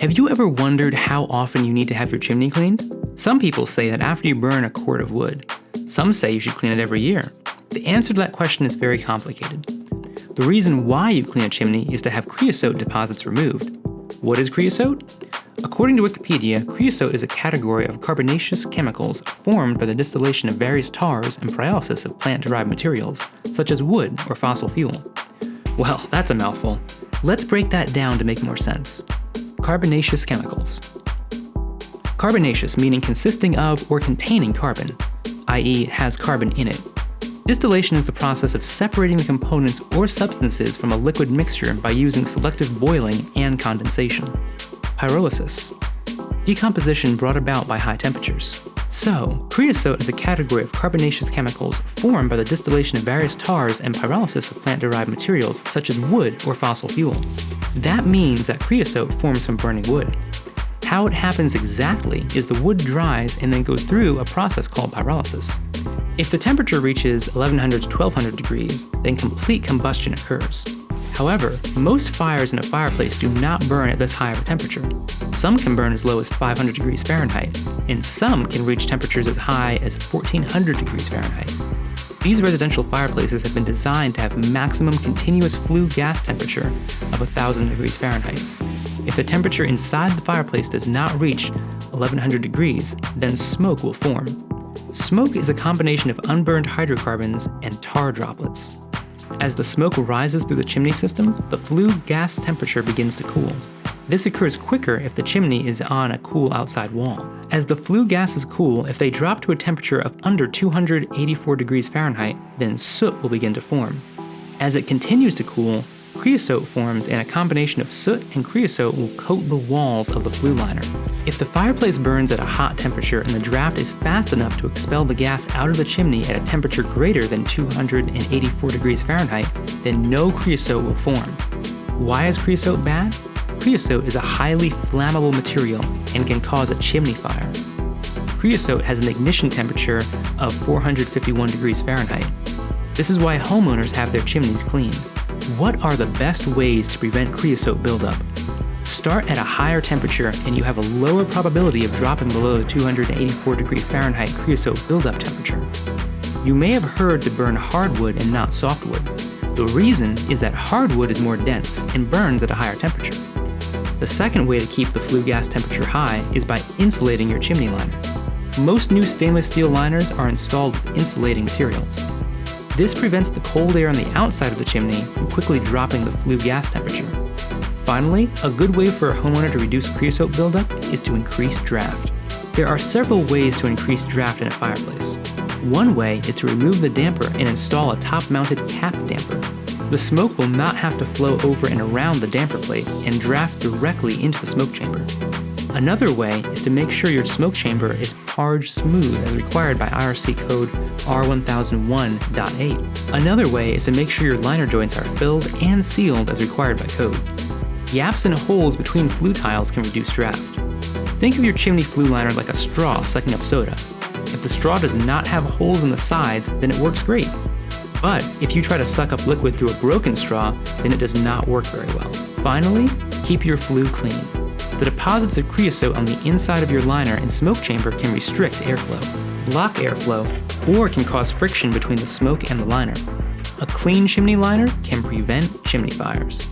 Have you ever wondered how often you need to have your chimney cleaned? Some people say that after you burn a cord of wood. Some say you should clean it every year. The answer to that question is very complicated. The reason why you clean a chimney is to have creosote deposits removed. What is creosote? According to Wikipedia, creosote is a category of carbonaceous chemicals formed by the distillation of various tars and pyrolysis of plant-derived materials, such as wood or fossil fuel. Well, that's a mouthful. Let's break that down to make more sense. Carbonaceous chemicals. Carbonaceous meaning consisting of or containing carbon, i.e. has carbon in it. Distillation is the process of separating the components or substances from a liquid mixture by using selective boiling and condensation. Pyrolysis. Decomposition brought about by high temperatures. So, creosote is a category of carbonaceous chemicals formed by the distillation of various tars and pyrolysis of plant-derived materials such as wood or fossil fuel. That means that creosote forms from burning wood. How it happens exactly is the wood dries and then goes through a process called pyrolysis. If the temperature reaches 1100 to 1200 degrees, then complete combustion occurs. However, most fires in a fireplace do not burn at this high of a temperature. Some can burn as low as 500 degrees Fahrenheit, and some can reach temperatures as high as 1400 degrees Fahrenheit. These residential fireplaces have been designed to have maximum continuous flue gas temperature of 1000 degrees Fahrenheit. If the temperature inside the fireplace does not reach 1100 degrees, then smoke will form. Smoke is a combination of unburned hydrocarbons and tar droplets. As the smoke rises through the chimney system, the flue gas temperature begins to cool. This occurs quicker if the chimney is on a cool outside wall. As the flue gases cool, if they drop to a temperature of under 284 degrees Fahrenheit, then soot will begin to form. As it continues to cool, creosote forms, and a combination of soot and creosote will coat the walls of the flue liner. If the fireplace burns at a hot temperature and the draft is fast enough to expel the gas out of the chimney at a temperature greater than 284 degrees Fahrenheit, then no creosote will form. Why is creosote bad? Creosote is a highly flammable material and can cause a chimney fire. Creosote has an ignition temperature of 451 degrees Fahrenheit. This is why homeowners have their chimneys cleaned. What are the best ways to prevent creosote buildup? Start at a higher temperature and you have a lower probability of dropping below the 284 degree Fahrenheit creosote buildup temperature. You may have heard to burn hardwood and not softwood. The reason is that hardwood is more dense and burns at a higher temperature. The second way to keep the flue gas temperature high is by insulating your chimney liner. Most new stainless steel liners are installed with insulating materials. This prevents the cold air on the outside of the chimney from quickly dropping the flue gas temperature. Finally, a good way for a homeowner to reduce creosote buildup is to increase draft. There are several ways to increase draft in a fireplace. One way is to remove the damper and install a top-mounted cap damper. The smoke will not have to flow over and around the damper plate and draft directly into the smoke chamber. Another way is to make sure your smoke chamber is parged smooth as required by IRC code R1001.8. Another way is to make sure your liner joints are filled and sealed as required by code. Gaps and holes between flue tiles can reduce draft. Think of your chimney flue liner like a straw sucking up soda. If the straw does not have holes in the sides, then it works great. But if you try to suck up liquid through a broken straw, then it does not work very well. Finally, keep your flue clean. The deposits of creosote on the inside of your liner and smoke chamber can restrict airflow, block airflow, or can cause friction between the smoke and the liner. A clean chimney liner can prevent chimney fires.